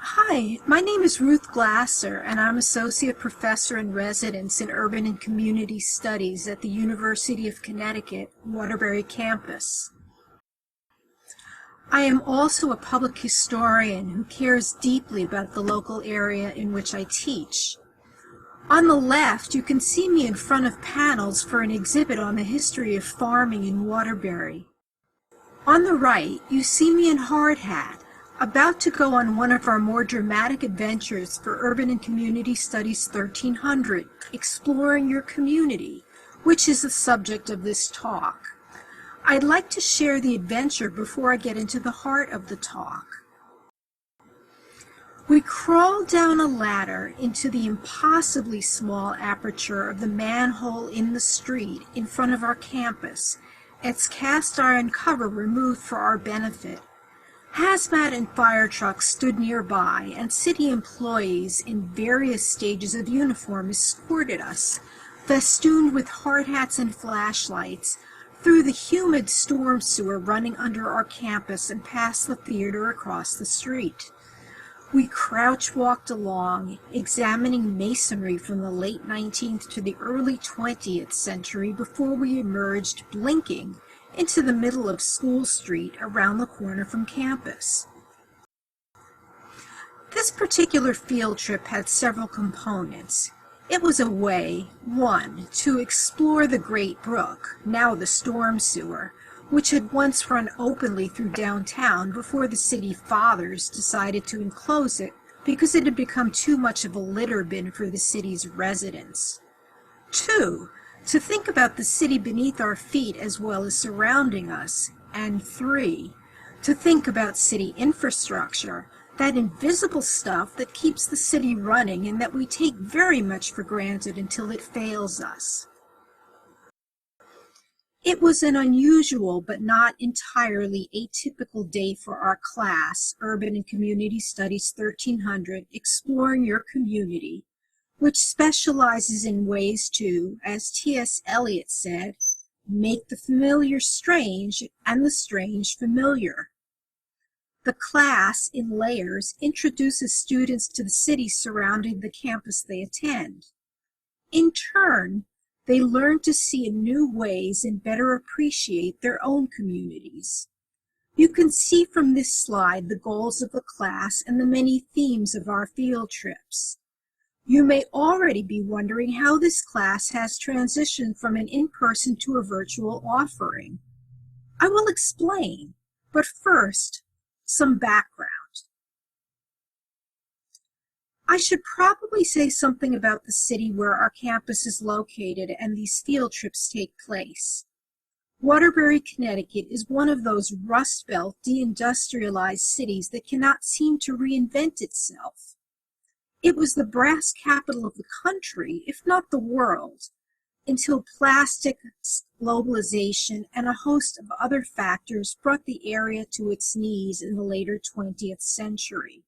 Hi, my name is Ruth Glasser, and I'm Associate Professor in Residence in Urban and Community Studies at the University of Connecticut, Waterbury campus. I am also a public historian who cares deeply about the local area in which I teach. On the left, you can see me in front of panels for an exhibit on the history of farming in Waterbury. On the right, you see me in hard hat, about to go on one of our more dramatic adventures for Urban and Community Studies 1300, Exploring Your Community, which is the subject of this talk. I'd like to share the adventure before I get into the heart of the talk. We crawl down a ladder into the impossibly small aperture of the manhole in the street in front of our campus, its cast iron cover removed for our benefit. Hazmat and fire trucks stood nearby, and city employees in various stages of uniform escorted us, festooned with hard hats and flashlights, through the humid storm sewer running under our campus and past the theater across the street. We crouch-walked along, examining masonry from the late 19th to the early 20th century before we emerged, blinking, into the middle of School Street around the corner from campus. This particular field trip had several components. It was a way, one, to explore the Great Brook, now the storm sewer, which had once run openly through downtown before the city fathers decided to enclose it because it had become too much of a litter bin for the city's residents. Two, to think about the city beneath our feet as well as surrounding us. And three, to think about city infrastructure, that invisible stuff that keeps the city running and that we take very much for granted until it fails us. It was an unusual but not entirely atypical day for our class, Urban and Community Studies 1300, Exploring Your Community, which specializes in ways to, as T.S. Eliot said, make the familiar strange and the strange familiar. The class, in layers, introduces students to the city surrounding the campus they attend. In turn, they learn to see in new ways and better appreciate their own communities. You can see from this slide the goals of the class and the many themes of our field trips. You may already be wondering how this class has transitioned from an in-person to a virtual offering. I will explain, but first, some background. I should probably say something about the city where our campus is located and these field trips take place. Waterbury, Connecticut is one of those Rust Belt, deindustrialized cities that cannot seem to reinvent itself. It was the brass capital of the country, if not the world, until plastics, globalization, and a host of other factors brought the area to its knees in the later 20th century.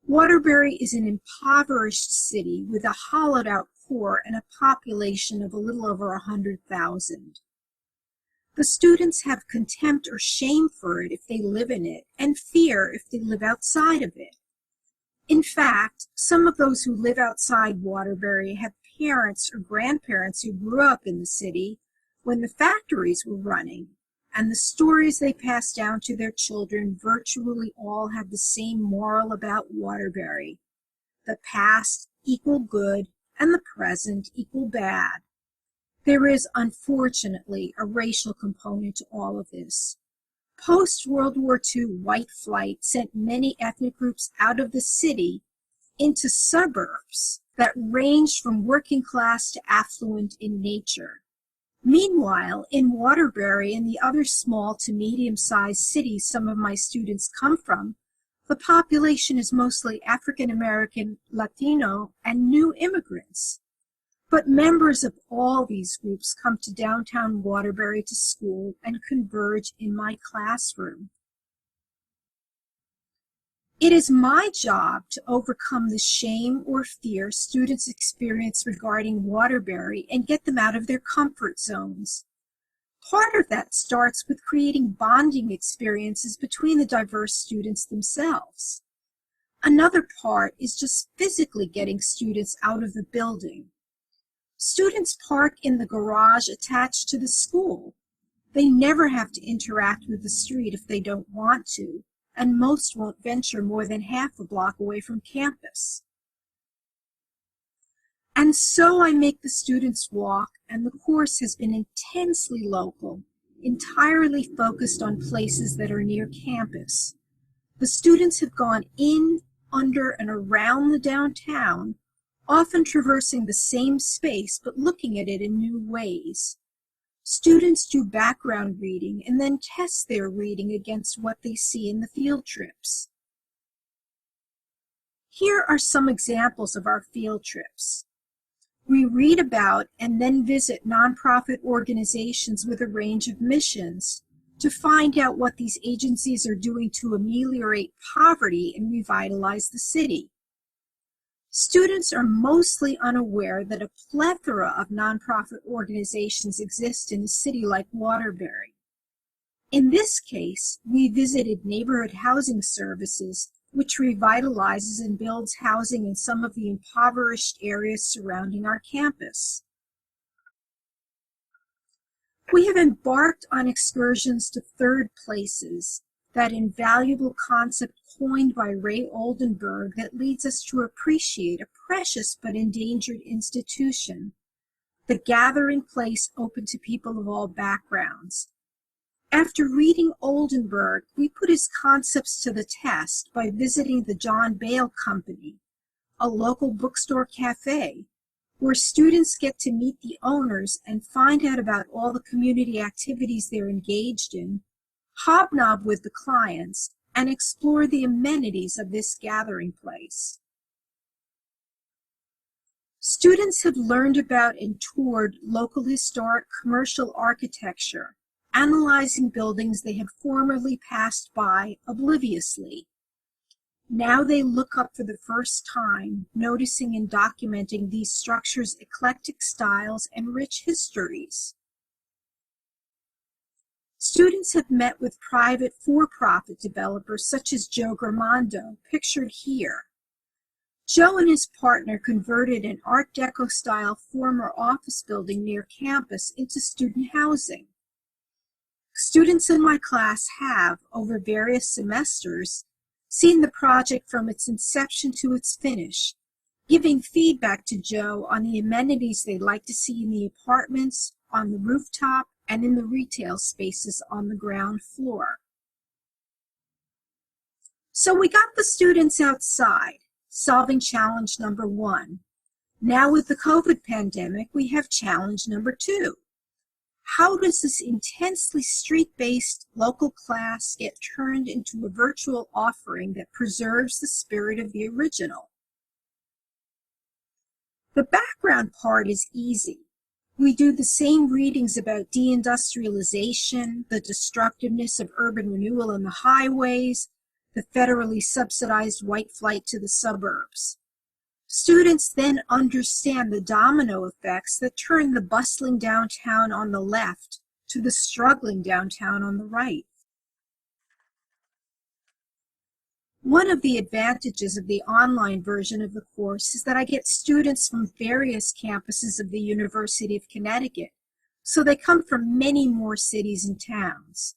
Waterbury is an impoverished city with a hollowed-out core and a population of a little over 100,000. The students have contempt or shame for it if they live in it, and fear if they live outside of it. In fact, some of those who live outside Waterbury have parents or grandparents who grew up in the city when the factories were running, and the stories they pass down to their children virtually all have the same moral about Waterbury. The past equal good and the present equal bad. There is, unfortunately, a racial component to all of this. Post-World War II white flight sent many ethnic groups out of the city into suburbs that ranged from working class to affluent in nature. Meanwhile, in Waterbury and the other small to medium-sized cities some of my students come from, the population is mostly African American, Latino, and new immigrants. But members of all these groups come to downtown Waterbury to school and converge in my classroom. It is my job to overcome the shame or fear students experience regarding Waterbury and get them out of their comfort zones. Part of that starts with creating bonding experiences between the diverse students themselves. Another part is just physically getting students out of the building. Students park in the garage attached to the school. They never have to interact with the street if they don't want to, and most won't venture more than half a block away from campus. And so I make the students walk, and the course has been intensely local, entirely focused on places that are near campus. The students have gone in, under, and around the downtown, often traversing the same space but looking at it in new ways. Students do background reading and then test their reading against what they see in the field trips. Here are some examples of our field trips. We read about and then visit nonprofit organizations with a range of missions to find out what these agencies are doing to ameliorate poverty and revitalize the city. Students are mostly unaware that a plethora of nonprofit organizations exist in a city like Waterbury. In this case, we visited Neighborhood Housing Services, which revitalizes and builds housing in some of the impoverished areas surrounding our campus. We have embarked on excursions to third places, that invaluable concept coined by Ray Oldenburg that leads us to appreciate a precious but endangered institution, the gathering place open to people of all backgrounds. After reading Oldenburg, we put his concepts to the test by visiting the John Bale Company, a local bookstore cafe, where students get to meet the owners and find out about all the community activities they're engaged in, hobnob with the clients, and explore the amenities of this gathering place. Students have learned about and toured local historic commercial architecture, analyzing buildings they had formerly passed by obliviously. Now they look up for the first time, noticing and documenting these structures' eclectic styles and rich histories. Students have met with private for-profit developers such as Joe Gramando, pictured here. Joe and his partner converted an Art Deco-style former office building near campus into student housing. Students in my class have, over various semesters, seen the project from its inception to its finish, giving feedback to Joe on the amenities they'd like to see in the apartments, on the rooftop, and in the retail spaces on the ground floor. So we got the students outside, solving challenge number 1. Now with the COVID pandemic, we have challenge number 2. How does this intensely street-based local class get turned into a virtual offering that preserves the spirit of the original? The background part is easy. We do the same readings about deindustrialization, the destructiveness of urban renewal in the highways, the federally subsidized white flight to the suburbs. Students then understand the domino effects that turn the bustling downtown on the left to the struggling downtown on the right. One of the advantages of the online version of the course is that I get students from various campuses of the University of Connecticut, so they come from many more cities and towns.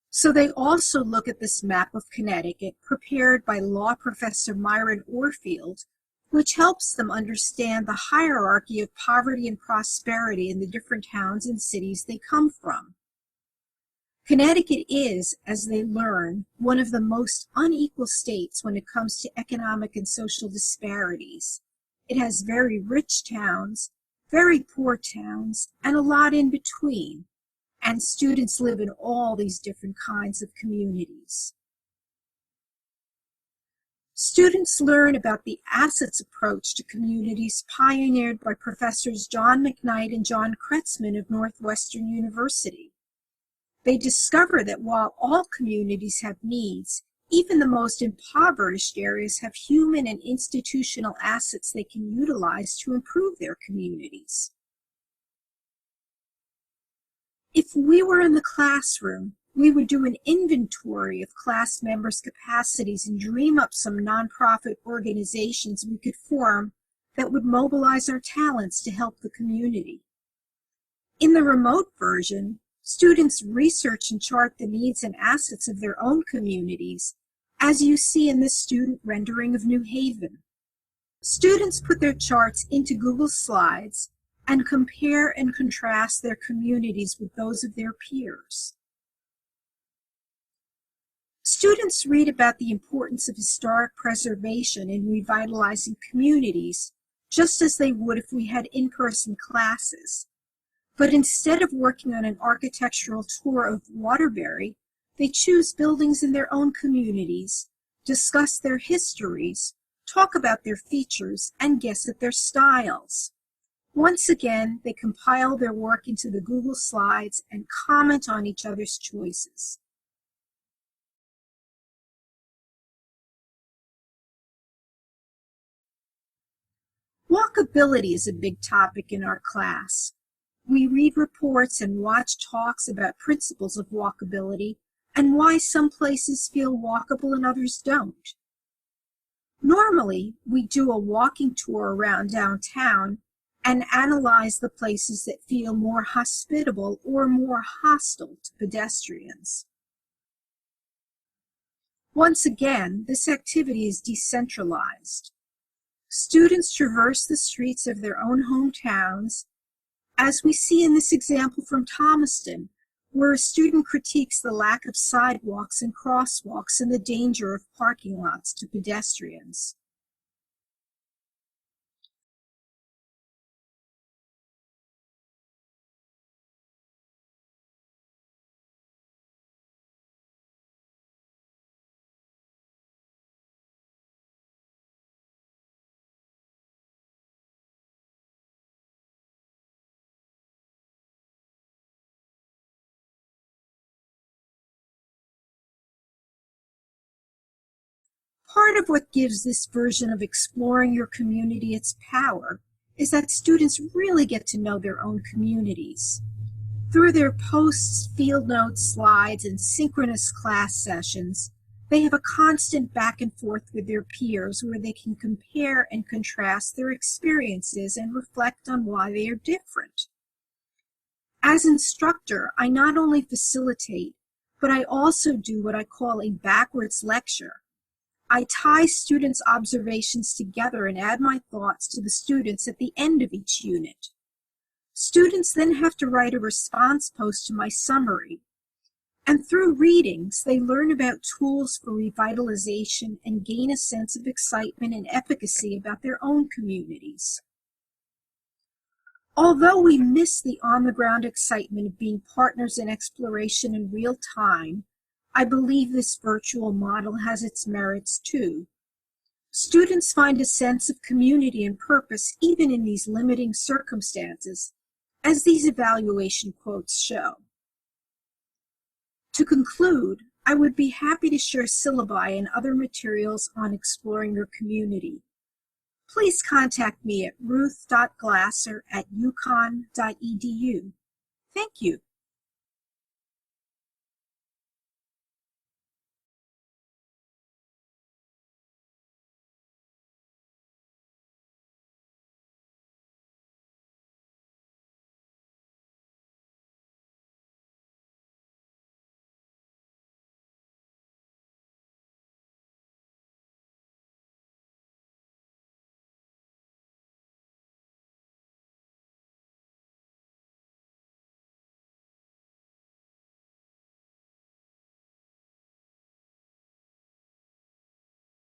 So they also look at this map of Connecticut prepared by law professor Myron Orfield, which helps them understand the hierarchy of poverty and prosperity in the different towns and cities they come from. Connecticut is, as they learn, one of the most unequal states when it comes to economic and social disparities. It has very rich towns, very poor towns, and a lot in between, and students live in all these different kinds of communities. Students learn about the assets approach to communities pioneered by Professors John McKnight and John Kretzmann of Northwestern University. They discover that while all communities have needs, even the most impoverished areas have human and institutional assets they can utilize to improve their communities. If we were in the classroom, We would do an inventory of class members' capacities and dream up some nonprofit organizations we could form that would mobilize our talents to help the community. In the remote version, students research and chart the needs and assets of their own communities, as you see in this student rendering of New Haven. Students put their charts into Google Slides and compare and contrast their communities with those of their peers. Students read about the importance of historic preservation in revitalizing communities, just as they would if we had in-person classes. But instead of working on an architectural tour of Waterbury, they choose buildings in their own communities, discuss their histories, talk about their features, and guess at their styles. Once again, they compile their work into the Google Slides and comment on each other's choices. Walkability is a big topic in our class. We read reports and watch talks about principles of walkability and why some places feel walkable and others don't. Normally, we do a walking tour around downtown and analyze the places that feel more hospitable or more hostile to pedestrians. Once again, this activity is decentralized. Students traverse the streets of their own hometowns, as we see in this example from Thomaston, where a student critiques the lack of sidewalks and crosswalks and the danger of parking lots to pedestrians. Part of what gives this version of exploring your community its power is that students really get to know their own communities. Through their posts, field notes, slides, and synchronous class sessions, they have a constant back and forth with their peers where they can compare and contrast their experiences and reflect on why they are different. As instructor, I not only facilitate, but I also do what I call a backwards lecture. I tie students' observations together and add my thoughts to the students at the end of each unit. Students then have to write a response post to my summary. And through readings, they learn about tools for revitalization and gain a sense of excitement and efficacy about their own communities. Although we miss the on-the-ground excitement of being partners in exploration in real time, I believe this virtual model has its merits too. Students find a sense of community and purpose even in these limiting circumstances, as these evaluation quotes show. To conclude, I would be happy to share syllabi and other materials on exploring your community. Please contact me at ruth.glasser@uconn.edu. Thank you.